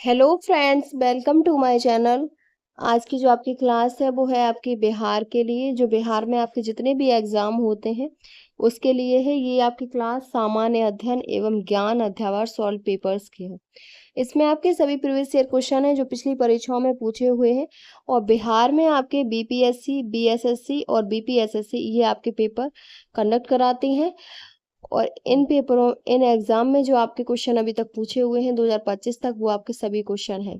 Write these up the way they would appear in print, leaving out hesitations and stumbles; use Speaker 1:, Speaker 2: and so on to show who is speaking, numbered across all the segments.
Speaker 1: Hello friends, welcome to my channel. आज की जो आपकी क्लास है वो है आपकी बिहार के लिए, जो बिहार में आपके जितने भी एग्जाम होते हैं उसके लिए है। ये आपकी क्लास सामान्य अध्ययन एवं ज्ञान अध्यावार सॉल्व पेपर्स की है। इसमें आपके सभी प्रीवियस ईयर क्वेश्चन हैं जो पिछली परीक्षाओं में पूछे हुए हैं। और बिहार में आपके बीपीएससी, बीएसएससी और बीपीएसएससी ये आपके पेपर कंडक्ट कराती हैं। और इन एग्जाम में जो आपके क्वेश्चन अभी तक पूछे हुए हैं 2025 तक, वो आपके सभी क्वेश्चन हैं।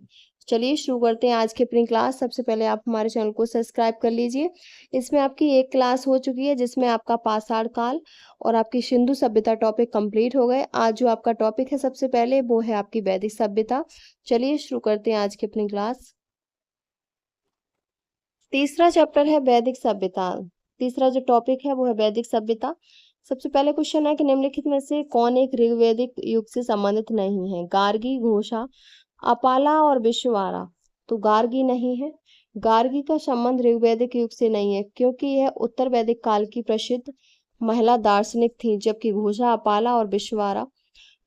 Speaker 1: चलिए शुरू करते हैं आज की अपनी क्लास। सबसे पहले आप हमारे चैनल को सब्सक्राइब कर लीजिए। इसमें आपकी एक क्लास हो चुकी है जिसमें आपका पाषाण काल और आपकी सिंधु सभ्यता टॉपिक कंप्लीट हो गए। आज जो आपका टॉपिक है सबसे पहले वो है आपकी वैदिक सभ्यता। चलिए शुरू करते हैं आज की अपनी क्लास। तीसरा चैप्टर है वैदिक सभ्यता। तीसरा जो टॉपिक है वो है वैदिक सभ्यता। सबसे पहले क्वेश्चन है कि निम्नलिखित में से कौन एक ऋग्वैदिक युग से संबंधित नहीं है? गार्गी, घोषा, अपाला और विश्ववारा। तो गार्गी नहीं है। गार्गी का संबंध ऋग्वैदिक युग से नहीं है क्योंकि यह उत्तर वैदिक काल की प्रसिद्ध महिला दार्शनिक थी, जबकि घोषा, अपाला और विश्ववारा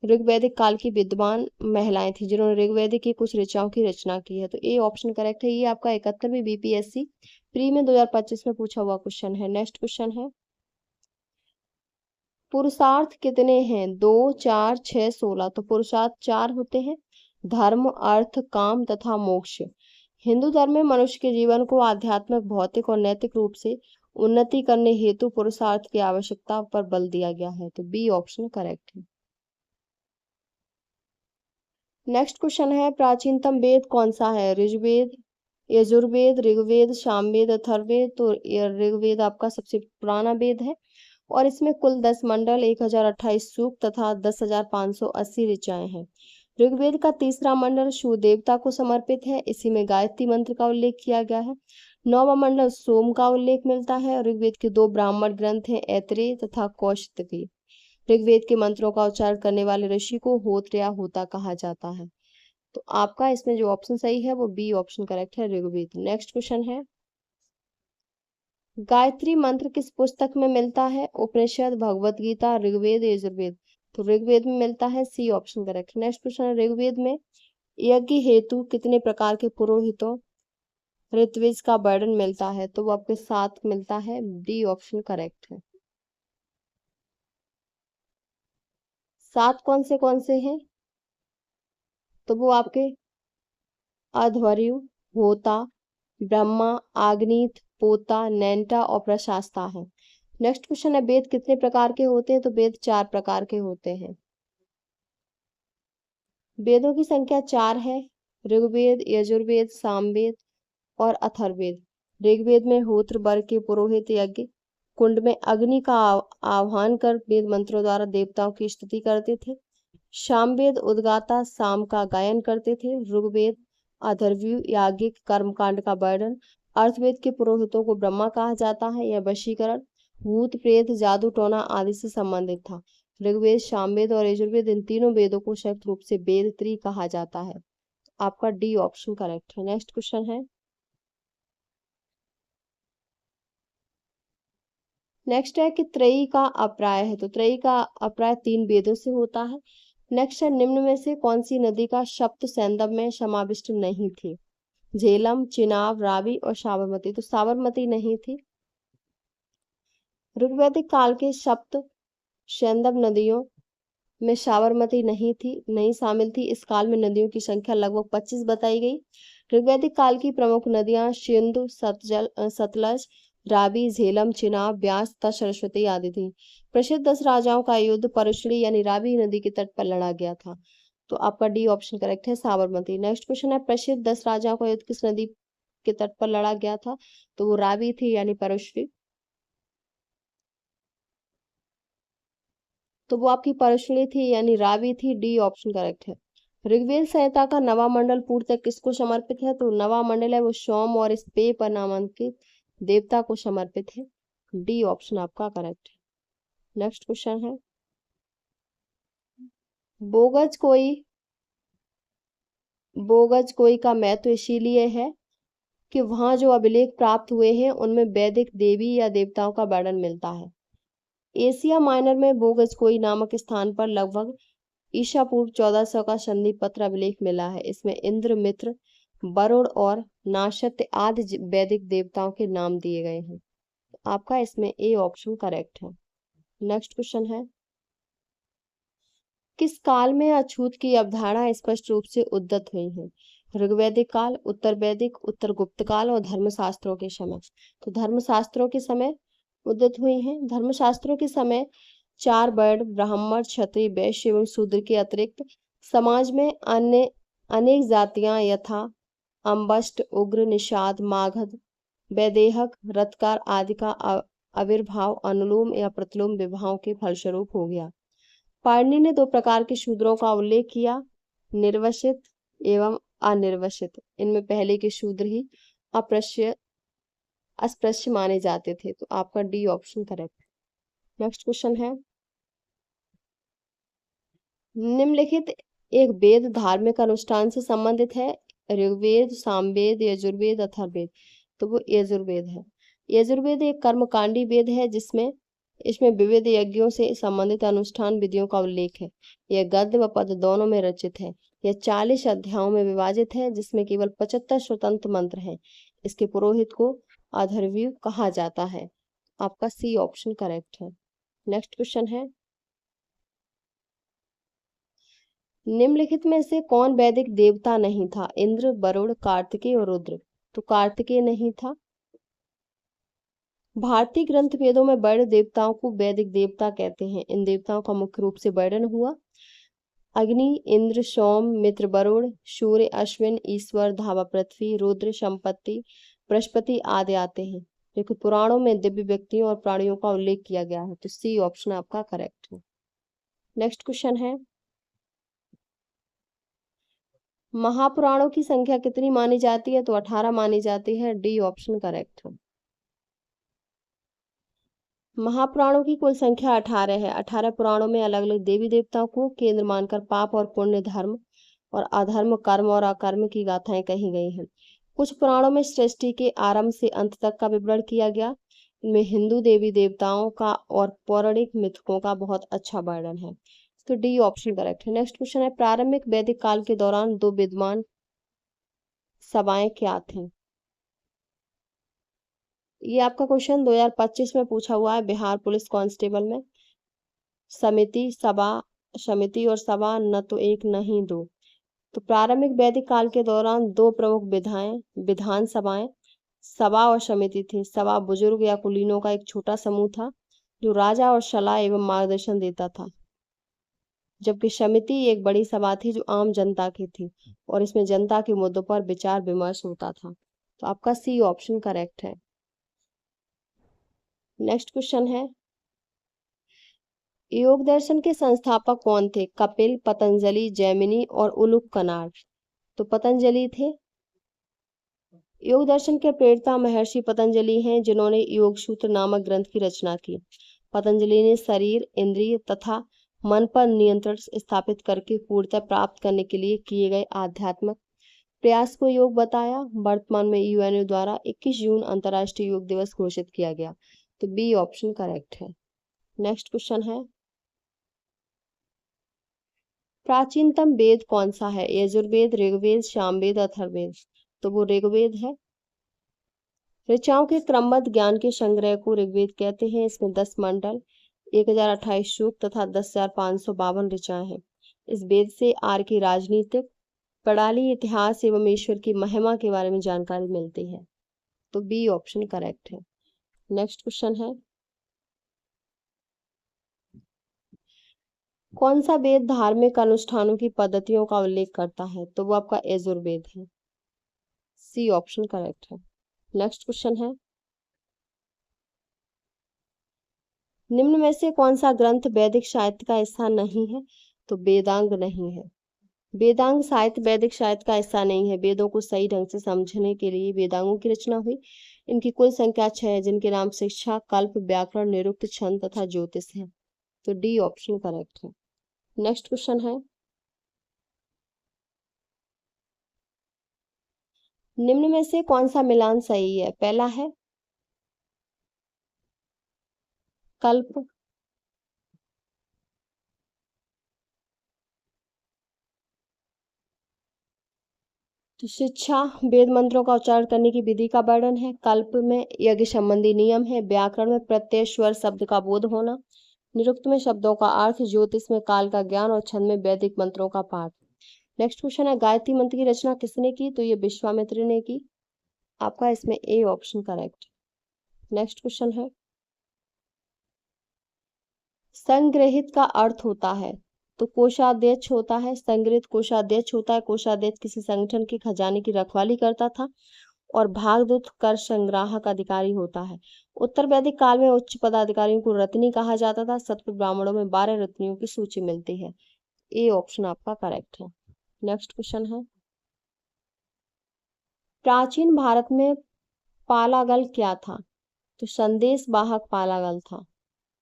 Speaker 1: ऋग्वैदिक काल की विद्वान महिलाएं थी जिन्होंने ऋग्वैदिक की कुछ ऋचाओं की रचना की है। तो ए ऑप्शन करेक्ट है। ये आपका 71वीं बीपीएससी प्री में 2025 में पूछा हुआ क्वेश्चन है। नेक्स्ट क्वेश्चन है, पुरुषार्थ कितने हैं? 2, 4, 6, 16। तो पुरुषार्थ 4 होते हैं। धर्म, अर्थ, काम तथा मोक्ष। हिंदू धर्म में मनुष्य के जीवन को आध्यात्मिक, भौतिक और नैतिक रूप से उन्नति करने हेतु पुरुषार्थ की आवश्यकता पर बल दिया गया है। तो बी ऑप्शन करेक्ट है। नेक्स्ट क्वेश्चन है, प्राचीनतम वेद कौन सा है? ऋग्वेद, यजुर्वेद, ऋग्वेद, सामवेद, अथर्ववेद। तो ऋग्वेद आपका सबसे पुराना वेद है और इसमें कुल 10 मंडल, 1028 सूक्त तथा 10,580 ऋचाएं हैं। ऋग्वेद का तीसरा मंडल सूर्य देवता को समर्पित है। इसी में गायत्री मंत्र का उल्लेख किया गया है। 9वां मंडल सोम का उल्लेख मिलता है। ऋग्वेद के 2 ब्राह्मण ग्रंथ हैं, ऐतरेय तथा कौशिकी। ऋग्वेद के मंत्रों का उच्चारण करने वाले ऋषि को होत्र या होता कहा जाता है। तो आपका इसमें जो ऑप्शन सही है वो बी ऑप्शन करेक्ट है, ऋग्वेद। नेक्स्ट क्वेश्चन है, गायत्री मंत्र किस पुस्तक में मिलता है? उपनिषद, भगवत गीता, ऋग्वेद, यजुर्वेद। तो ऋग्वेद में मिलता है, C option correct. Next question है, ऋग्वेद में यज्ञ हेतु कितने प्रकार के पुरोहितों ऋत्विज का वर्णन मिलता है? तो वो आपके 7 मिलता है, डी ऑप्शन करेक्ट है। 7 कौन से हैं? तो वो आपके अध्वर्यु, होता, ब्रह्मा, आग्नित, पोता, नैंटा और प्रशास्ता है। नेक्स्ट क्वेश्चन है, वेद कितने प्रकार के होते हैं? तो वेद 4 प्रकार के होते हैं। वेदों की संख्या 4 है, ऋग्वेद, यजुर्वेद, सामवेद और अथर्ववेद। ऋग्वेद में होत्र वर्ग के पुरोहित यज्ञ कुंड में अग्नि का आह्वान कर वेद मंत्रों द्वारा देवताओं की स्तुति करते थे। सामवेद उद्गाता साम का गायन करते थे। ऋग्वेद अथर्ववेद याज्ञिक कर्मकांड का वर्णन। अर्थवेद के पुरोहितों को ब्रह्मा कहा जाता है। यह वशीकरण, भूत प्रेत, जादू टोना आदि से संबंधित था। ऋग्वेद, सामवेद और यजुर्वेद इन तीनों वेदों को संयुक्त रूप से वेद त्री कहा जाता है। आपका डी ऑप्शन करेक्ट है। नेक्स्ट क्वेश्चन है, नेक्स्ट है कि त्रयी का अप्राय है। तो त्रयी का अप्राय 3 वेदों से होता है। नेक्स्ट है, निम्न में से कौन सी नदी का सप्त सैंधव में समाविष्ट नहीं थी? झेलम, चिनाब, रावी और साबरमती। तो साबरमती नहीं थी। ऋग्वैदिक काल के सप्त सैंधव नदियों में साबरमती नहीं शामिल थी। इस काल में नदियों की संख्या लगभग 25 बताई गई। ऋग्वैदिक काल की प्रमुख नदियां सिंधु, सतलज, रावी, झेलम, चिनाब, ब्यास तथा सरस्वती आदि थी। प्रसिद्ध 10 राजाओं का युद्ध परशुड़ी यानी रावी नदी के तट पर लड़ा गया था। तो आपका डी ऑप्शन करेक्ट है, साबरमती। नेक्स्ट क्वेश्चन है, प्रसिद्ध 10 राजाओं का युद्ध किस नदी के तट पर लड़ा गया था? तो वो रावी थी यानी परशुड़ी। तो वो आपकी परशुड़ी थी यानी रावी थी, डी ऑप्शन करेक्ट है। ऋग्वेद संहिता का नवा मंडल पूर्णतः किसको समर्पित है? तो नवा मंडल है वो सोम और स्पे पर नामांकित देवता को समर्पित है। डी ऑप्शन आपका करेक्ट है। नेक्स्ट क्वेश्चन है, बोगज कोई का महत्व इसीलिए है कि वहां जो अभिलेख प्राप्त हुए हैं उनमें वैदिक देवी या देवताओं का वर्णन मिलता है। एशिया माइनर में बोगज कोई नामक स्थान पर लगभग ईसा पूर्व 1400 का संधि पत्र अभिलेख मिला है। इसमें इंद्र, मित्र, वरुण और नाशत्य आदि वैदिक देवताओं के नाम दिए गए हैं। आपका इसमें ए ऑप्शन करेक्ट है। नेक्स्ट क्वेश्चन है, किस काल में अछूत की अवधारणा स्पष्ट रूप से उद्धत हुई है? ऋग्वैदिक काल, उत्तर वैदिक, उत्तर गुप्त काल और धर्मशास्त्रों के समय। तो धर्मशास्त्रों के समय उद्धत हुई हैं। धर्मशास्त्रों के समय 4 वर्ण ब्राह्मण, क्षत्रिय, वैश्य एवं शूद्र के अतिरिक्त समाज में अन्य अनेक जातियां यथा अम्बष्ट, उग्र, निषाद, मागध, वैदेहक, रत्कार आदि का आविर्भाव अनुलोम या प्रतिलोम विवाहों के फलस्वरूप हो गया। पाणिनि ने 2 प्रकार के शूद्रों का उल्लेख किया, निर्वसित एवं अनिर्वसित। इनमें पहले के शूद्र ही अप्रश्य अस्पृश्य माने जाते थे। तो आपका D option correct. Next question है, निम्नलिखित एक वेद धार्मिक अनुष्ठान से संबंधित है? ऋग्वेद, सामवेद, यजुर्वेद, अथर्ववेद। तो वो यजुर्वेद है। यजुर्वेद एक कर्मकांडी वेद है इसमें विविध यज्ञों से संबंधित अनुष्ठान विधियों का उल्लेख है। यह गद्य व पद दोनों में रचित है। यह 40 अध्यायों में विभाजित है, जिसमें केवल 75 स्वतंत्र मंत्र हैं। इसके पुरोहित को अथर्ववीय कहा जाता है। आपका सी ऑप्शन करेक्ट है। नेक्स्ट क्वेश्चन है, निम्नलिखित में से कौन वैदिक देवता नहीं था? इंद्र, वरुण, कार्तिकेय और रुद्र। तो कार्तिकेय नहीं था। भारतीय ग्रंथ वेदों में वर्ण देवताओं को वैदिक देवता कहते हैं। इन देवताओं का मुख्य रूप से वर्णन हुआ अग्नि, इंद्र, सोम, मित्र, वरुण, सूर्य, अश्विन, ईश्वर, धावा पृथ्वी, रुद्र, संपत्ति, बृहस्पति आदि आते हैं। देखो पुराणों में दिव्य व्यक्तियों और प्राणियों का उल्लेख किया गया है। तो सी ऑप्शन आपका करेक्ट है। नेक्स्ट क्वेश्चन है, महापुराणों की संख्या कितनी मानी जाती है? तो 18 मानी जाती है। डी ऑप्शन करेक्ट है। महापुराणों की कुल संख्या 18 है। 18 पुराणों में अलग अलग देवी देवताओं को केंद्र मानकर पाप और पुण्य, धर्म और अधर्म, कर्म और अकर्म की गाथाएं कही गई हैं। कुछ पुराणों में सृष्टि के आरंभ से अंत तक का विवरण किया गया। इनमें हिंदू देवी देवताओं का और पौराणिक मिथकों का बहुत अच्छा वर्णन है। तो डी ऑप्शन करेक्ट है। नेक्स्ट क्वेश्चन है, प्रारंभिक वैदिक काल के दौरान 2 विद्वान सभाएं क्या थीं? ये आपका क्वेश्चन 2025 में पूछा हुआ है बिहार पुलिस कांस्टेबल में। समिति, सभा, समिति और सभा, न तो एक न ही दो। तो प्रारंभिक वैदिक काल के दौरान 2 प्रमुख विधान सभाएं सभा और समिति थी। सभा बुजुर्ग या कुलीनों का एक छोटा समूह था जो राजा और सलाह एवं मार्गदर्शन देता था, जबकि समिति एक बड़ी सभा थी जो आम जनता की थी और इसमें जनता के मुद्दों पर विचार विमर्श होता था। तो आपका सी ऑप्शन करेक्ट है। नेक्स्ट क्वेश्चन है, योग दर्शन के संस्थापक कौन थे? कपिल, पतंजलि, जैमिनी और उलूक कनाड। तो पतंजलि थे। योग दर्शन के प्रेरता महर्षि पतंजलि हैं, जिन्होंने योग सूत्र नामक ग्रंथ की रचना की। पतंजलि ने शरीर, इंद्रिय तथा मन पर नियंत्रण स्थापित करके पूर्णता प्राप्त करने के लिए किए गए आध्यात्मिक प्रयास को योग बताया। वर्तमान में यूएनओ द्वारा 21 जून अंतर्राष्ट्रीय योग दिवस घोषित किया गया। तो बी ऑप्शन करेक्ट है। नेक्स्ट क्वेश्चन है, प्राचीनतम वेद कौन सा है? यजुर्वेद, ऋग्वेद, सामवेद, अथर्ववेद। तो वो ऋग्वेद है। ऋचाओं के क्रमबद्ध ज्ञान के संग्रह को ऋग्वेद कहते हैं। इसमें 10 मंडल, 1028 सूक्त तथा 10,552 ऋचाएं हैं। इस वेद से आर्य की राजनीतिक प्रणाली, इतिहास एवं ईश्वर की महिमा के बारे में जानकारी मिलती है। तो बी ऑप्शन करेक्ट है। नेक्स्ट क्वेश्चन है, कौन सा वेद धार्मिक अनुष्ठानों की पद्धतियों का उल्लेख करता है? तो वो आपका यजुर्वेद है। सी ऑप्शन करेक्ट है। नेक्स्ट क्वेश्चन है, निम्न में से कौन सा ग्रंथ वैदिक साहित्य का हिस्सा नहीं है? तो वेदांग नहीं है। वेदांग साहित्य वैदिक साहित्य का हिस्सा नहीं है। वेदों को सही ढंग से समझने के लिए वेदांगों की रचना हुई। इनकी कुल संख्या 6 है, जिनके नाम शिक्षा, कल्प, व्याकरण, निरुक्त, छंद तथा ज्योतिष है। तो डी ऑप्शन करेक्ट है। नेक्स्ट क्वेश्चन है, निम्न में से कौन सा मिलान सही है? पहला है कल्प, तो शिक्षा वेद मंत्रों का उच्चारण करने की विधि का वर्णन है। कल्प में यज्ञ संबंधी नियम है। व्याकरण में प्रत्यय स्वर शब्द का बोध होना। निरुक्त में शब्दों का अर्थ। ज्योतिष में काल का ज्ञान और छंद में वैदिक मंत्रों का पाठ। नेक्स्ट क्वेश्चन है, गायत्री मंत्र की रचना किसने की? तो ये विश्वामित्र ने की। आपका इसमें A option correct. Next question है, संग्रहित का अर्थ होता है? तो कोषाध्यक्ष होता है, संग्रहित कोषाध्यक्ष होता है। कोषाध्यक्ष किसी संगठन के खजाने की रखवाली करता था। और भागदूत कर संग्राहक अधिकारी होता है। उत्तर वैदिक काल में उच्च पदाधिकारियों को रत्नी कहा जाता था। सत्य ब्राह्मणों में 12 रत्नियों की सूची मिलती है। ए ऑप्शन आपका करेक्ट है। नेक्स्ट क्वेश्चन है, प्राचीन भारत में पालागल क्या था? तो संदेश वाहक पालागल था।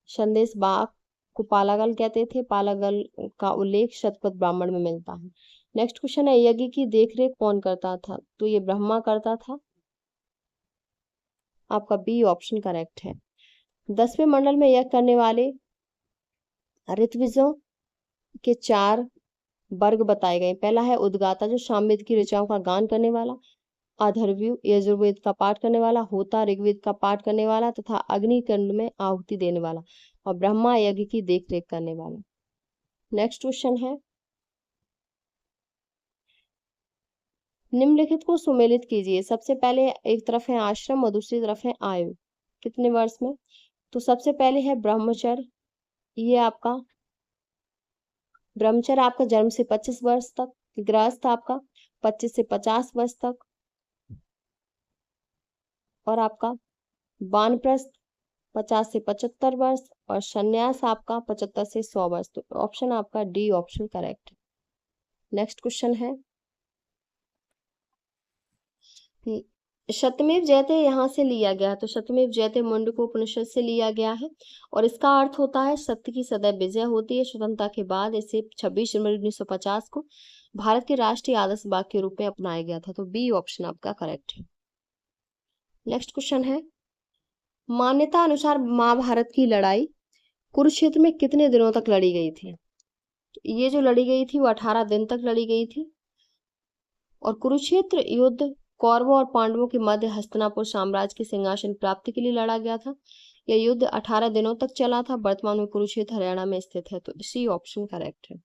Speaker 1: संदेश वाहक को पालागल कहते थे। पालागल का उल्लेख शतपथ ब्राह्मण में मिलता है। नेक्स्ट क्वेश्चन है, यज्ञ की देखरेख कौन करता था? तो ये ब्रह्मा करता था। आपका बी ऑप्शन करेक्ट है। 10वें मंडल में यज्ञ करने वाले ऋत्विजों के 4 वर्ग बताए गए। पहला है उद्गाता, जो सामवेद की ऋचाओं का गान करने वाला। अथर्वयु यजुर्वेद का पाठ करने वाला। होता ऋग्वेद का पाठ करने वाला तथा अग्निकुंड में आहुति देने वाला। और ब्रह्मा यज्ञ की देखरेख करने वाला। नेक्स्ट क्वेश्चन है, निम्नलिखित को सुमेलित कीजिए। सबसे पहले एक तरफ है आश्रम और दूसरी तरफ है आयु, कितने वर्ष में? तो सबसे पहले है ब्रह्मचर्य। ये आपका ब्रह्मचर्य आपका जन्म से 25 वर्ष तक। गृहस्थ आपका 25 से 50 वर्ष तक। और आपका वानप्रस्थ 50 से 75 वर्ष। और संन्यास आपका 75 से 100 वर्ष। तो ऑप्शन आपका D option correct. Next question है, शतमेव जयते यहाँ से लिया गया। तो शतमेव जयते मुंडको उपनिषद से लिया गया है। और इसका अर्थ होता है सत्य की सदैव विजय होती है। स्वतंत्रता के बाद इसे 26 जनवरी 1950 को भारत के राष्ट्रीय आदर्श वाक्य के रूप में अपनाया गया था। तो बी ऑप्शन आपका करेक्ट है। नेक्स्ट क्वेश्चन है, मान्यता अनुसार महाभारत की लड़ाई कुरुक्षेत्र में कितने दिनों तक लड़ी गई थी? ये जो लड़ी गई थी वो 18 दिन तक लड़ी गई थी। और कुरुक्षेत्र युद्ध कौरवों और पांडवों के मध्य हस्तिनापुर साम्राज्य की सिंहासन प्राप्ति के लिए लड़ा गया था। यह युद्ध 18 दिनों तक चला था। वर्तमान में कुरुक्षेत्र हरियाणा में स्थित है। तो इसी ऑप्शन करेक्ट है।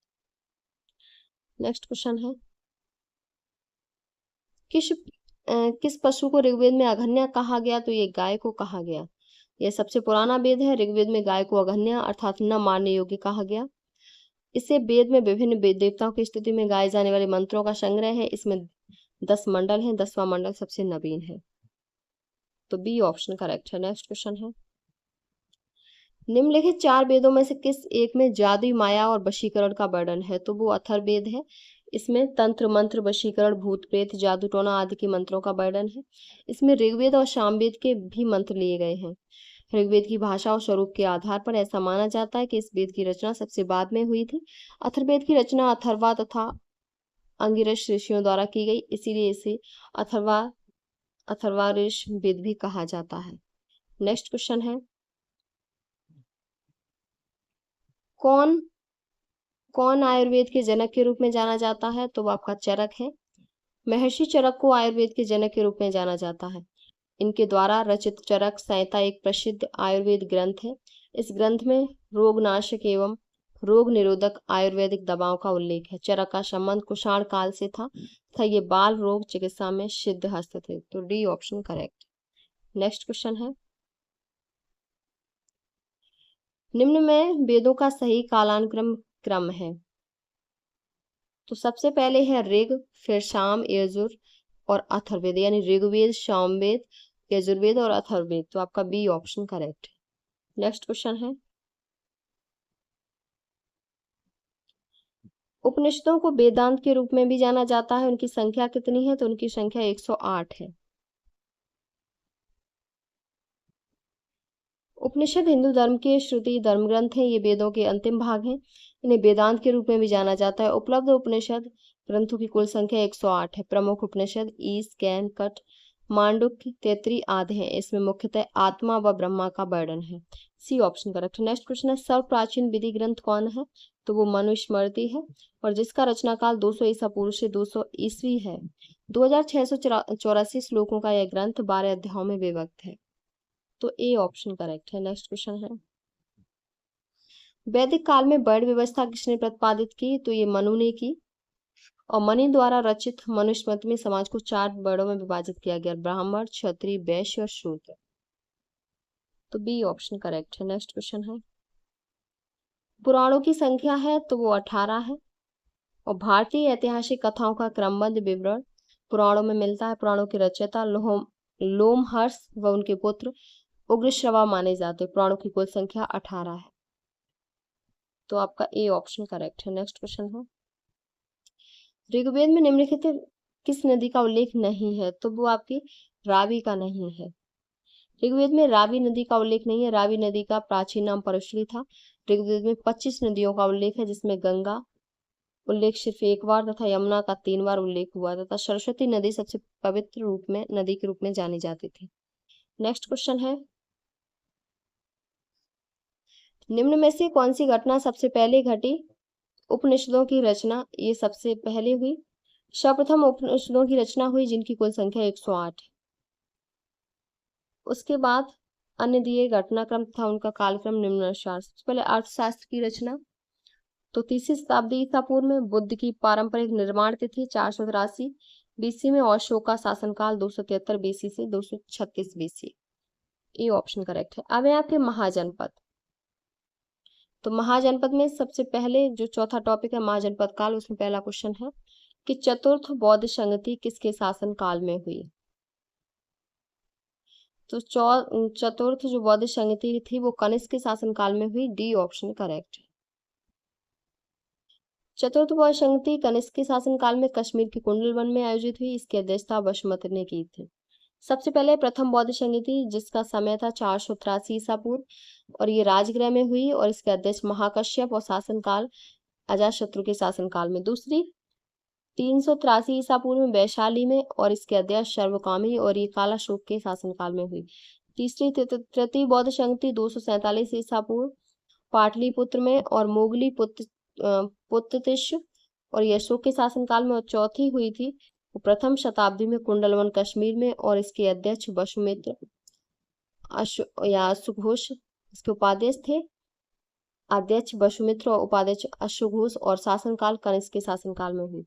Speaker 1: नेक्स्ट क्वेश्चन है, किस पशु को ऋग्वेद में अघन्या कहा गया? तो ये गाय को कहा गया। यह सबसे पुराना वेद है। ऋग्वेद में गाय को अघन्या अर्थात न मारने योग्य कहा गया। इसे वेद में विभिन्न देवताओं की स्तुति में गाए जाने वाले मंत्रों का संग्रह है। इसमें 10 मंडल हैं। 10वां मंडल सबसे नवीन है। तो बी ऑप्शन करेक्ट है। नेक्स्ट क्वेश्चन है, निम्नलिखित 4 वेदों में से किस एक में जादुई माया और वशीकरण का वर्णन है? तो वो अथर्ववेद है। इसमें तंत्र मंत्र वशीकरण भूत प्रेत जादू टोना आदि के मंत्रों का वर्णन है। इसमें ऋग्वेद और सामवेद के भी मंत्र लिए गए हैं। ऋग्वेद की भाषा और स्वरूप के आधार पर ऐसा माना जाता है कि इस वेद की रचना सबसे बाद में हुई थी। अथर्ववेद की रचना अथर्वा तथा अंगिरस ऋषियों द्वारा की गई, इसीलिए इसे अथर्वाऋष वेद भी कहा जाता है। नेक्स्ट क्वेश्चन है, कौन कौन आयुर्वेद के जनक के रूप में जाना जाता है? तो वो आपका चरक है। महर्षि चरक को आयुर्वेद के जनक के रूप में जाना जाता है। इनके द्वारा रचित चरक संहिता एक प्रसिद्ध आयुर्वेद ग्रंथ है। इस ग्रंथ में रोगनाशक एवं रोग निरोधक आयुर्वेदिक दवाओं का उल्लेख है। चरक का संबंध कुषाण काल से था तथा ये बाल रोग चिकित्सा में सिद्ध हस्त थे। तो D option correct. Next question है, निम्न में वेदों का सही कालानुक्रम क्रम है। तो सबसे पहले है ऋग, फिर साम, यजुर और अथर्ववेद, यानी ऋग्वेद, सामवेद, यजुर्वेद और अथर्ववेद। तो आपका बी ऑप्शन करेक्ट है। नेक्स्ट क्वेश्चन है, उपनिषदों को वेदांत के रूप में भी जाना जाता है। उनकी संख्या कितनी है? तो उनकी संख्या 108 है। उपनिषद हिंदू धर्म के श्रुति धर्म ग्रंथ हैं। ये वेदों के अंतिम भाग हैं। इन्हें वेदांत के रूप में भी जाना जाता है। उपलब्ध उपनिषद ग्रंथों की कुल संख्या 108 है। प्रमुख उपनिषद ईश, कैन, कट, मांडुक्य, तैत्तिरीय आदि हैं। इसमें मुख्यतः आत्मा व ब्रह्मा का वर्णन है। सी ऑप्शन करेक्ट है। नेक्स्ट क्वेश्चन है, सर्व प्राचीन विधि ग्रंथ कौन है? तो वो मनुस्मृति है और जिसका रचना काल 200 ईसा पूर्व से 200 ईस्वी है। 2684 श्लोकों का यह ग्रंथ 12 अध्यायों में विभक्त है। तो ए ऑप्शन करेक्ट है। नेक्स्ट क्वेश्चन है, वैदिक काल में वर्ण व्यवस्था किसने प्रतिपादित की? तो ये मनु ने की। और मनु द्वारा रचित मनुस्मृति में समाज को 4 वर्णों में विभाजित किया गया, ब्राह्मण, क्षत्रिय, वैश्य और शूद्र। तो बी ऑप्शन करेक्ट है। नेक्स्ट क्वेश्चन है, पुराणों की संख्या है तो वो 18 है। और भारतीय ऐतिहासिक कथाओं का क्रमबद्ध विवरण पुराणों में मिलता है। पुराणों के रचयिता लोमहर्ष व उनके पुत्र उग्रश्रवा माने जाते हैं। पुराणों की कुल संख्या 18 है। तो आपका ए ऑप्शन करेक्ट है। नेक्स्ट क्वेश्चन है, ऋग्वेद में निम्नलिखित किस नदी का उल्लेख नहीं है? तो वो आपकी रावी का नहीं है। ऋग्वेद में रावी नदी का उल्लेख नहीं है। रावी नदी का प्राचीन नाम परशुरी था। ऋग्वेद में 25 नदियों का उल्लेख है, जिसमें गंगा उल्लेख सिर्फ एक बार तथा यमुना का 3 बार उल्लेख हुआ तथा सरस्वती नदी सबसे पवित्र रूप में नदी के रूप में जानी जाती थी। नेक्स्ट क्वेश्चन है, निम्न में से कौन सी घटना सबसे पहले घटी? उपनिषदों की रचना ये सबसे पहले हुई। सर्वप्रथम उपनिषदों की रचना हुई जिनकी कुल संख्या 108 है। उसके बाद अन्य दिए घटनाक्रम तथा उनका कालक्रम निम्नानुसार। सबसे पहले अर्थशास्त्र की रचना, तो 3वीं शताब्दी ईसा पूर्व में। बुद्ध की पारंपरिक निर्माण तिथि 483 बीसी में और अशोक का शासनकाल 273 बीसी से 236 बीसी। ये ऑप्शन करेक्ट है। अब है आपके महाजनपद। तो महाजनपद में सबसे पहले जो चौथा टॉपिक है महाजनपद काल, उसमें पहला क्वेश्चन है कि चतुर्थ बौद्ध संगति किसके शासन काल में हुई? तो चतुर्थ जो बौद्ध संगति थी वो कनिष्क के शासन काल में हुई। डी ऑप्शन करेक्ट है। चतुर्थ बौद्ध संगति कनिष्क के शासन काल में कश्मीर के कुंडल वन में आयोजित हुई। इसकी अध्यक्षता वसुमती ने की थी। सबसे पहले प्रथम बौद्ध संगति जिसका समय था 483 ईसा पूर्व और ये राजगृह में हुई और इसके अध्यक्ष महाकश्यप और शासनकाल अजातशत्रु के शासनकाल में। दूसरी 383 ईसा पूर्व में वैशाली में और इसके अध्यक्ष सर्वकामी और ये कालाशोक के शासनकाल में हुई। तीसरी तृतीय बौद्ध संगति 247 ईसा पूर्व पाटलिपुत्र में और मोगली पुत्रतिश और ये अशोक के शासनकाल में। और चौथी हुई थी वो प्रथम शताब्दी में कुंडलवन कश्मीर में और इसके अध्यक्ष वसुमित्र अश्वघोष इसके उपाध्यक्ष थे। अध्यक्ष वसुमित्र और उपाध्यक्ष अश्वघोष और शासनकाल कनिष्क के शासनकाल में हुई।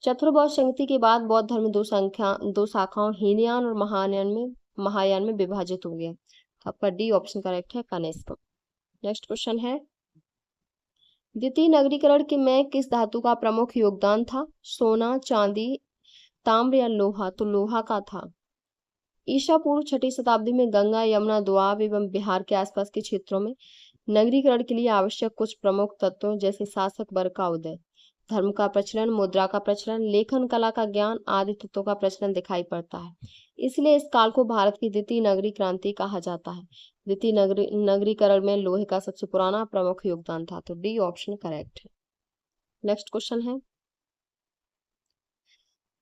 Speaker 1: चतुर्बौद्ध संगति के बाद बौद्ध धर्म दो शाखाओं हीनयान और महायान में विभाजित हो गया। आपका डी ऑप्शन करेक्ट है, कनिष्क। नेक्स्ट क्वेश्चन है, द्वितीय नगरीकरण के में किस धातु का प्रमुख योगदान था? सोना, चांदी, ताम्र या लोहा? तो लोहा का था। ईसा पूर्व 6वीं शताब्दी में गंगा, यमुना, दोआब एवं बिहार के आसपास के क्षेत्रों में नगरीकरण के लिए आवश्यक कुछ प्रमुख तत्वों जैसे शासक वर्ग का उदय, धर्म का प्रचलन, मुद्रा का प्रचलन, लेखन कला का ज्ञान आदि तत्वों का प्रचलन दिखाई पड़ता है। इसलिए इस काल को भारत की द्वितीय नगरी क्रांति कहा जाता है। द्वितीय नगरीकरण में लोहे का सबसे पुराना प्रमुख योगदान था। तो डी ऑप्शन करेक्ट है। नेक्स्ट क्वेश्चन है,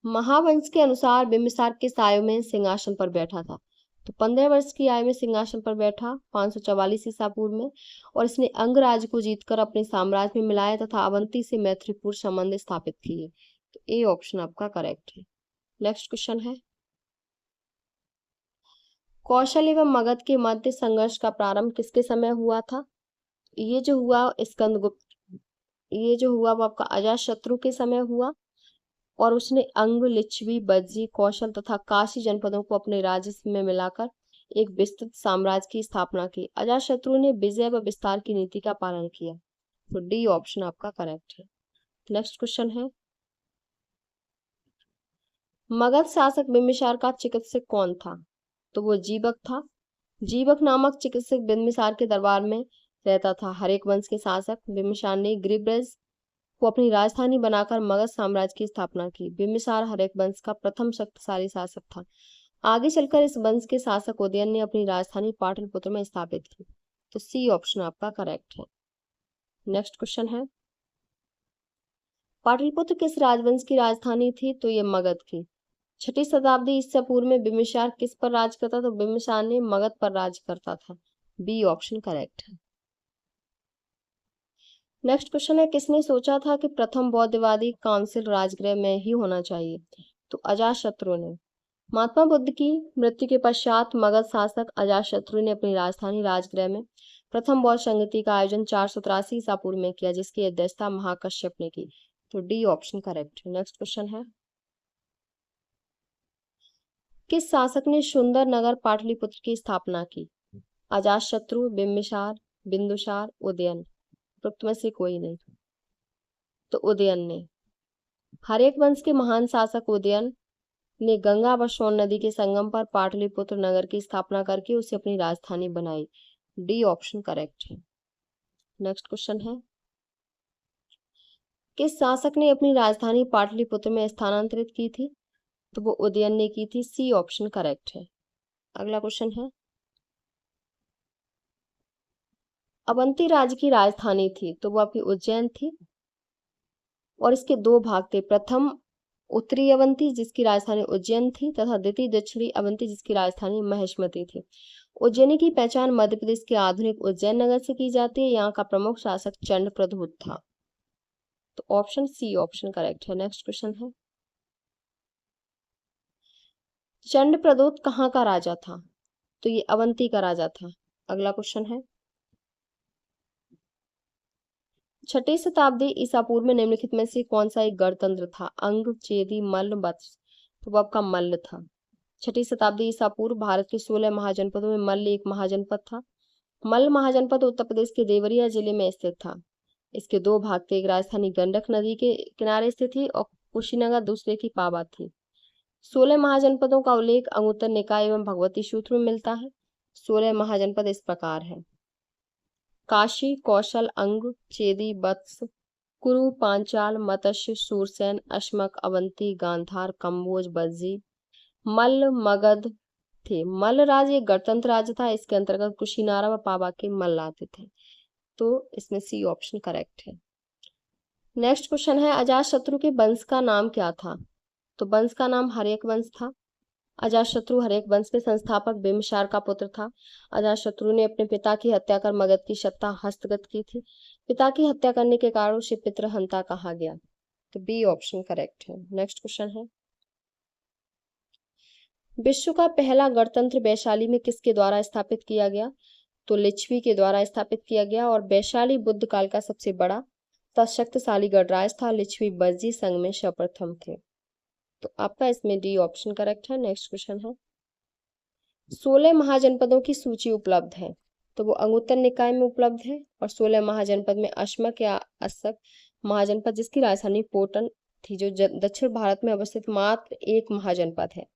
Speaker 1: महावंश के अनुसार बिंबिसार किस आयु में सिंहासन पर बैठा था? तो 15 वर्ष की आयु में सिंहासन पर बैठा 544 ईसा पूर्व में और इसने अंगराज को जीतकर अपने साम्राज्य में मिलाया तथा अवंती से मैत्रीपूर्ण संबंध स्थापित किए। तो ए ऑप्शन आपका करेक्ट है। नेक्स्ट क्वेश्चन है, कौशल एवं मगध के मध्य संघर्ष का प्रारंभ किसके समय हुआ था? ये जो हुआ वो आपका अजातशत्रु के समय हुआ और उसने अंग, लिच्छवी, बज्जी, कौशल तथा काशी जनपदों को अपने राज्य में मिलाकर एक विस्तृत साम्राज्य की स्थापना की। अजातशत्रु ने विजय व विस्तार की नीति का पालन किया। तो डी ऑप्शन आपका करेक्ट है। नेक्स्ट क्वेश्चन है, मगध शासक बिंबिसार का चिकित्सक कौन था? तो वो जीवक था। जीवक नामक चिकित्सक बिंबिसार के दरबार में रहता था। हरेक वंश के शासक बिंबिसार ने गिरिब्रज को अपनी राजधानी बनाकर मगध साम्राज्य की स्थापना की। बिंबिसार हरेक वंश का प्रथम शक्तिशाली शासक था। आगे चलकर इस वंश के शासक उदयन ने अपनी राजधानी पाटलिपुत्र में स्थापित की। तो सी ऑप्शन आपका करेक्ट है। नेक्स्ट क्वेश्चन है, पाटलिपुत्र किस राजवंश की राजधानी थी? तो ये मगध की। छठी शताब्दी ईसा पूर्व में बिंबिसार किस पर राज करता था? तो बिंबिसार ने मगध पर राज करता था। बी ऑप्शन करेक्ट है। नेक्स्ट क्वेश्चन है, किसने सोचा था कि प्रथम बौद्धवादी काउंसिल राजगृह में ही होना चाहिए? तो अजातशत्रु ने। महात्मा बुद्ध की मृत्यु के पश्चात मगध शासक अजातशत्रु ने अपनी राजधानी राजगृह में प्रथम बौद्ध संगति का आयोजन 483 ईसा पूर्व में किया, जिसकी अध्यक्षता महाकश्यप ने की। तो डी ऑप्शन करेक्ट है। नेक्स्ट क्वेश्चन है, किस शासक ने सुंदर नगर पाटलिपुत्र की स्थापना की? अजातशत्रु, बिंबिसार, बिंदुसार, उदयन। उपरोक्त में से कोई नहीं। तो उदयन ने। हर्यक वंश के महान शासक उदयन ने गंगा व सोन नदी के संगम पर पाटलिपुत्र नगर की स्थापना करके उसे अपनी राजधानी बनाई। डी ऑप्शन करेक्ट है। नेक्स्ट क्वेश्चन है, किस शासक ने अपनी राजधानी पाटलिपुत्र में स्थानांतरित की थी? तो वो उदयन ने की थी। सी ऑप्शन करेक्ट है। अगला क्वेश्चन है, अवंती राज्य की राजधानी थी, तो वो आपकी उज्जैन थी, और इसके दो भाग थे। प्रथम उत्तरी अवंती जिसकी राजधानी उज्जैन थी, तथा द्वितीय दक्षिणी अवंती जिसकी राजधानी महिष्मती थी। उज्जैनी की पहचान मध्य प्रदेश के आधुनिक उज्जैन नगर से की जाती है। यहाँ का प्रमुख शासक चंड प्रद्योत था। तो ऑप्शन सी ऑप्शन करेक्ट है। नेक्स्ट क्वेश्चन है, चंड प्रद्योत कहाँ का राजा था? तो ये अवंती का राजा था। अगला क्वेश्चन है, छठी शताब्दी ईसा पूर्व में निम्नलिखित में से कौन सा एक गणतंत्र था? अंग, चेदी, मल्ल, वत्स। तो वो आपका मल्ल था। छठी शताब्दी ईसा पूर्व भारत के 16 महाजनपदों में मल्ल एक महाजनपद था। मल्ल महाजनपद उत्तर प्रदेश के देवरिया जिले में स्थित था। इसके दो भाग थे, एक राजधानी गंडक नदी के किनारे स्थित थी और कुशीनगर दूसरे की पाबा थी। 16 महाजनपदों का उल्लेख अंगुत्तर निकाय एवं भगवती सूत्र में मिलता है। 16 महाजनपद इस प्रकार है, काशी, कौशल, अंग, चेदी, वत्स, कुरु, पांचाल, मत्स्य, सूरसेन, अश्मक, अवंती, गांधार, कंबोज, बज्जी, मल्ल, मगध थे। मल्ल राज्य एक गणतंत्र राज्य था। इसके अंतर्गत कुशीनारा व पाबा के मल्ल आते थे। तो इसमें सी ऑप्शन करेक्ट है। नेक्स्ट क्वेश्चन है, अजातशत्रु के वंश का नाम क्या था? तो वंश का नाम हर्यक वंश था। अजातशत्रु हर्यक वंश के संस्थापक बिंबिसार का पुत्र था। अजातशत्रु ने अपने पिता की हत्या कर मगध की सत्ता हस्तगत की थी। पिता की हत्या करने के कारण उसे पितृहंता कहा गया। तो बी ऑप्शन करेक्ट है। नेक्स्ट क्वेश्चन है, विश्व का पहला गणतंत्र वैशाली में किसके द्वारा स्थापित किया गया? तो लिच्छवी के द्वारा स्थापित किया गया, और वैशाली बुद्ध काल का सबसे बड़ा तथा शक्तिशाली गणराज्य था। लिच्छवी बज्जी संघ में सर्वप्रथम थे। तो आपका इसमें डी ऑप्शन करेक्ट है। नेक्स्ट क्वेश्चन है, 16 महाजनपदों की सूची उपलब्ध है, तो वो अंगुत्तर निकाय में उपलब्ध है। और 16 महाजनपद में अश्मक या अस्सक महाजनपद जिसकी राजधानी पोटन थी, जो दक्षिण भारत में अवस्थित मात्र एक महाजनपद है।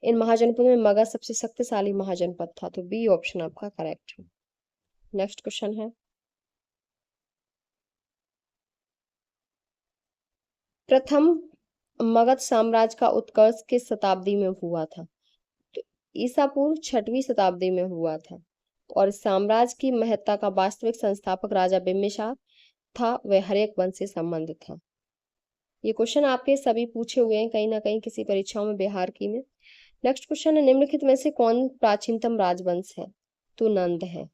Speaker 1: इन महाजनपदों में मगध सबसे शक्तिशाली महाजनपद था। तो बी ऑप्शन आपका करेक्ट है। नेक्स्ट क्वेश्चन है, प्रथम मगध साम्राज्य का उत्कर्ष किस शताब्दी में हुआ था? तो ईसा पूर्व 6वीं शताब्दी में हुआ था, और इस साम्राज्य की महत्ता का वास्तविक संस्थापक राजा बिंबिसार था। वह हर्यक वंश से संबंधित था। ये क्वेश्चन आपके सभी पूछे हुए हैं कहीं ना कहीं किसी परीक्षाओं में, बिहार की में। नेक्स्ट क्वेश्चन है, निम्नलिखित में से कौन प्राचीनतम राजवंश है? तो नंद है।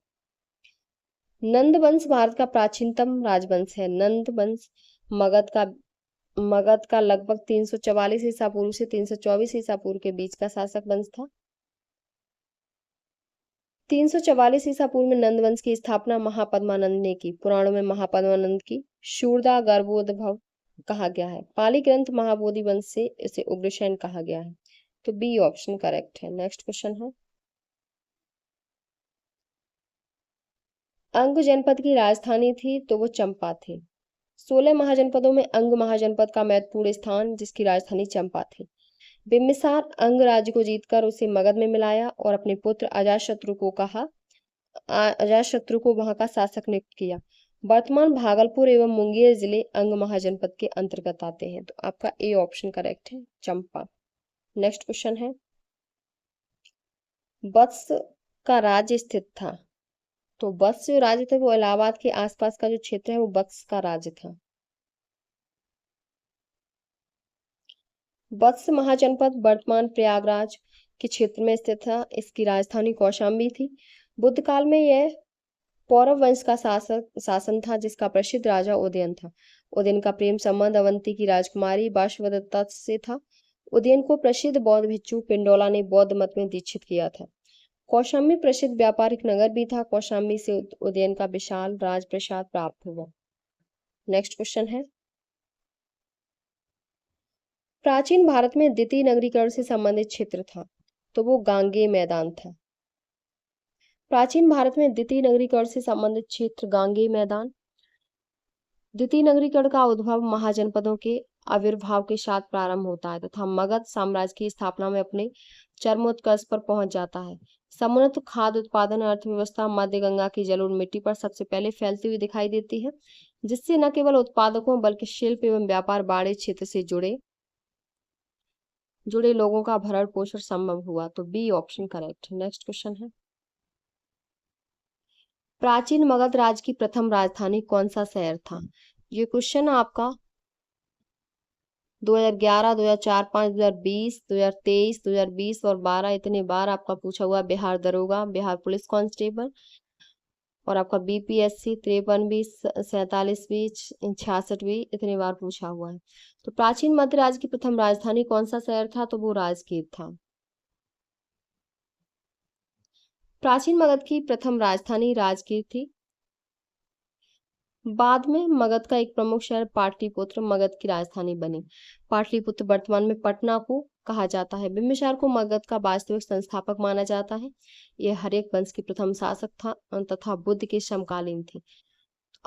Speaker 1: नंद वंश भारत का प्राचीनतम राजवंश है। नंद वंश मगध का लगभग 344 ईसा पूर्व से 324 ईसा पूर्व के बीच का शासक वंश था। 344 ईसा पूर्व में नंद वंश की स्थापना महापद्मानंद ने की। पुराणों में महापद्मानंद की शूरदा गर्भोद्भव कहा गया है। पाली ग्रंथ महाबोधि वंश से इसे उग्रसेन कहा गया है। तो बी ऑप्शन करेक्ट है। नेक्स्ट क्वेश्चन है, अंग जनपद की राजधानी थी, तो वो चंपा थी। 16 महाजनपदों में अंग महाजनपद का महत्वपूर्ण स्थान जिसकी राजधानी चंपा थी। बिंबिसार अंग राज्य को जीतकर उसे मगध में मिलाया और अपने पुत्र अजातशत्रु को वहां का शासक नियुक्त किया। वर्तमान भागलपुर एवं मुंगेर जिले अंग महाजनपद के अंतर्गत आते हैं। तो आपका ए ऑप्शन करेक्ट है, चंपा। नेक्स्ट क्वेश्चन है, वत्स का राज्य स्थित था। तो वत्स जो राज्य थे वो इलाहाबाद के आसपास का जो क्षेत्र है वो वत्स का राज्य था। वत्स महाजनपद वर्तमान प्रयागराज के क्षेत्र में स्थित था। इसकी राजधानी कौशाम्बी थी। बुद्ध काल में यह पौरव वंश का शासन था, जिसका प्रसिद्ध राजा उदयन था। उदयन का प्रेम संबंध अवंती की राजकुमारी वासवदत्ता से था। उदयन को प्रसिद्ध बौद्ध भिक्षु पिंडोला ने बौद्ध मत में दीक्षित किया था। कौशाम्बी प्रसिद्ध व्यापारिक नगर भी था। कौशाम्बी से उदयन का विशाल राजप्रसाद प्राप्त हुआ। नेक्स्ट क्वेश्चन है, प्राचीन भारत में द्वितीय नगरीकरण से संबंधित क्षेत्र था, तो वो गांगेय मैदान था। प्राचीन भारत में द्वितीय नगरीकरण से संबंधित क्षेत्र गांगेय मैदान। द्वितीय नगरीकरण का उद्भव महाजनपदों के आविर्भाव के साथ प्रारंभ होता है तथा मगध साम्राज्य की स्थापना में अपने चरमोत्कर्ष पर पहुंच जाता है। समुन्नत खाद्य उत्पादन अर्थव्यवस्था मध्य गंगा की जलोढ़ मिट्टी पर सबसे पहले फैलती हुई दिखाई देती है, जिससे न केवल उत्पादकों बल्कि शिल्प एवं व्यापार बाड़े क्षेत्र से जुड़े लोगों का भरण पोषण संभव हुआ। तो B option correct. Next question है, प्राचीन मगध राज्य की प्रथम राजधानी कौन सा शहर था? ये क्वेश्चन आपका 2011, 2004, 5, 2020, 2023, 2020 और 12 इतने बार आपका पूछा हुआ। बिहार दरोगा, बिहार पुलिस कांस्टेबल और आपका बीपीएससी 53, 47, 66 इतने बार पूछा हुआ है। तो प्राचीन मध्य राज्य की प्रथम राजधानी कौन सा शहर था? तो वो राजगीर था। प्राचीन मगध की प्रथम राजधानी राजगीर थी। बाद में मगध का एक प्रमुख शहर पाटलिपुत्र मगध की राजधानी बनी। पाटलिपुत्र वर्तमान में पटना को कहा जाता है। बिंबिसार को मगध का वास्तविक संस्थापक माना जाता है। यह हर्यक वंश की प्रथम शासक था तथा बुद्ध के समकालीन थी।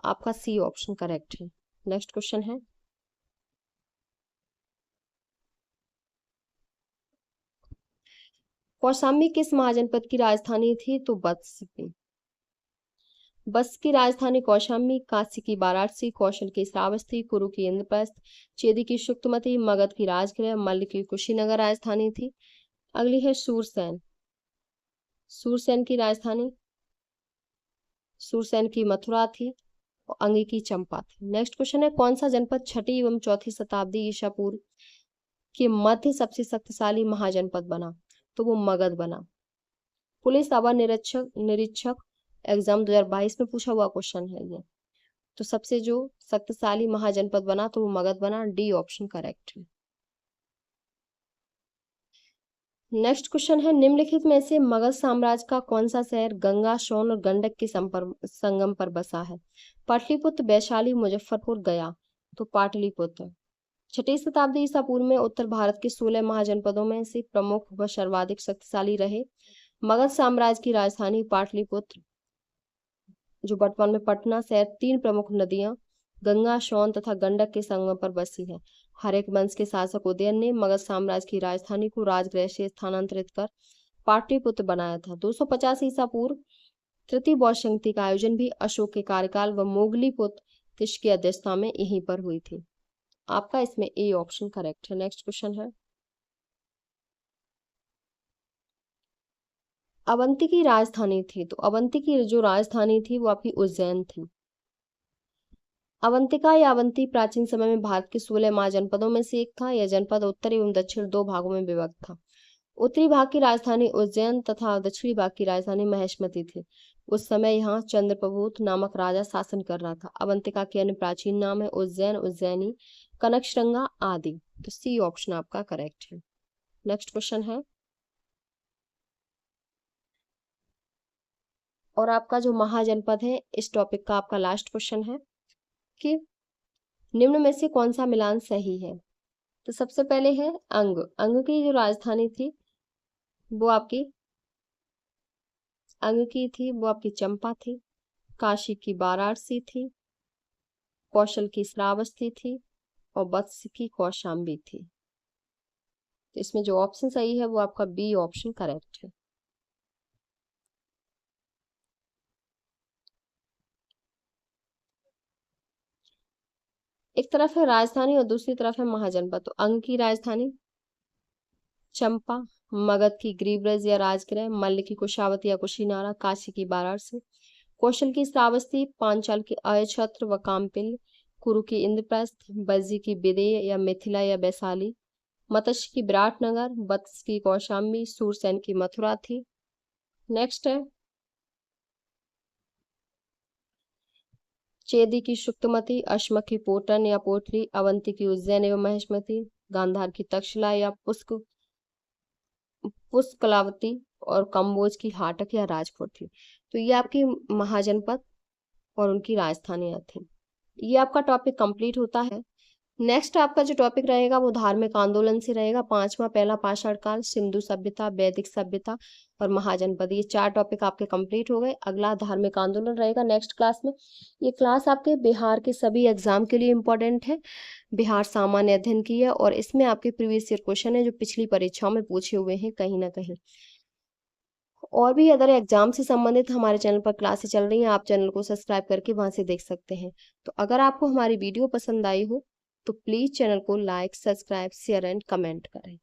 Speaker 1: आपका सी ऑप्शन करेक्ट है। नेक्स्ट क्वेश्चन है, कौशाम्बी किस महाजनपद की राजधानी थी? तो बत्स की राजधानी कौशाम्बी, काशी की वाराणसी, कौशल की श्रावस्ती, कुरु की इंद्रप्रस्थ, चेदी की शुक्तमती, मगध की राजगृह, मल्ल की कुशीनगर राजधानी थी। अगली है सूरसेन। सूरसेन की राजधानी सूरसेन की मथुरा थी और अंगी की चंपा थी। नेक्स्ट क्वेश्चन है, कौन सा जनपद छठी एवं चौथी शताब्दी ईसा पूर्व के मध्य सबसे शक्तिशाली महाजनपद बना? तो वो मगध बना। पुलिस अवर निरीक्षक एग्जाम 2022 में पूछा हुआ क्वेश्चन है ये। तो सबसे जो शक्तिशाली महाजनपद बना तो वो मगध बना। डी ऑप्शन करेक्ट है। नेक्स्ट क्वेश्चन है, निम्नलिखित में से मगध साम्राज्य का कौन सा शहर गंगा, सोन और गंडक के संगम पर बसा है? पाटलिपुत्र, वैशाली, मुजफ्फरपुर, गया। तो पाटलिपुत्र। छठी शताब्दी ईसा पूर्व में उत्तर भारत के 16 महाजनपदों में से प्रमुख व सर्वाधिक शक्तिशाली रहे मगध साम्राज्य की राजधानी पाटलिपुत्र, जो वर्तमान में पटना शहर, 3 प्रमुख नदियां गंगा, सोन तथा गंडक के संगम पर बसी है। हर्यक वंश के शासक उदयन ने मगध साम्राज्य की राजधानी को राजगृह से स्थानांतरित कर पाटलिपुत्र बनाया था। 250 ईसा पूर्व तृतीय बौद्ध संधि का आयोजन भी अशोक के कार्यकाल व मोगली पुत्र तिष की अध्यक्षता में यहीं पर हुई थी। आपका इसमें ए ऑप्शन करेक्ट है। नेक्स्ट क्वेश्चन है, अवंती की राजधानी थी, तो अवंती की जो राजधानी थी वो आपकी उज्जैन थी। अवंतिका या अवंती प्राचीन समय में भारत के 16 महाजनपदों में से एक था। यह जनपद उत्तर एवं दक्षिण 2 भागों में विभक्त था। उत्तरी भाग की राजधानी उज्जैन तथा दक्षिणी भाग की राजधानी महेशमती थी। उस समय यहाँ चंद्रप्रभूत नामक राजा शासन कर रहा था। अवंतिका के अन्य प्राचीन नाम है उज्जैन, उज्जैनी, कनकश्रृंगा आदि। तो सी ऑप्शन आपका करेक्ट है। नेक्स्ट क्वेश्चन है, और आपका जो महाजनपद है इस टॉपिक का आपका लास्ट क्वेश्चन है कि निम्न में से कौन सा मिलान सही है? तो सबसे पहले है अंग की जो राजधानी थी वो आपकी चंपा थी। काशी की वाराणसी थी, कौशल की श्रावस्ती थी और वत्स की कौशाम्बी थी। तो इसमें जो ऑप्शन सही है वो आपका बी ऑप्शन करेक्ट है। एक तरफ है राजधानी और दूसरी तरफ है महाजनपद। तो अंग की राजधानी चंपा, मगध की ग्रीव्रज या राजगृह, मल्ल की कुशावती या कुशीनारा, काशी की वाराणसी, कौशल की श्रावस्ती, पांचाल की अयछत्र व कामपिल, कुरु की इंद्रप्रस्थ, बज्जी की विदेय या मिथिला या वैशाली, मत्स्य की विराटनगर, वत्स की कौशाम्बी, सूरसेन की मथुरा थी। नेक्स्ट है चेदी की शुक्तमती, अश्म की पोटन या पोटली, अवंती की उज्जैन एवं महेशमती, गांधार की तक्षशिला या पुष्कलावती और कम्बोज की हाटक या राजपुर थी। तो ये आपकी महाजनपद और उनकी राजधानियां थी। ये आपका टॉपिक कंप्लीट होता है। नेक्स्ट आपका जो टॉपिक रहेगा वो धार्मिक आंदोलन से रहेगा। पांचवा, पहला पाषाण काल, सिंधु सभ्यता, वैदिक सभ्यता और महाजनपद, ये 4 टॉपिक आपके कंप्लीट हो गए। अगला धार्मिक आंदोलन रहेगा नेक्स्ट क्लास में। ये क्लास आपके बिहार के सभी एग्जाम के लिए इंपॉर्टेंट है। बिहार सामान्य अध्ययन की है और इसमें आपके प्रीवियस ईयर क्वेश्चन है जो पिछली परीक्षाओं में पूछे हुए हैं कहीं ना कहीं। और भी अदर एग्जाम से संबंधित हमारे चैनल पर क्लासेस चल रही हैं, आप चैनल को सब्सक्राइब करके वहां से देख सकते हैं। तो अगर आपको हमारी वीडियो पसंद आई हो तो प्लीज़ चैनल को like, subscribe, share and comment करें।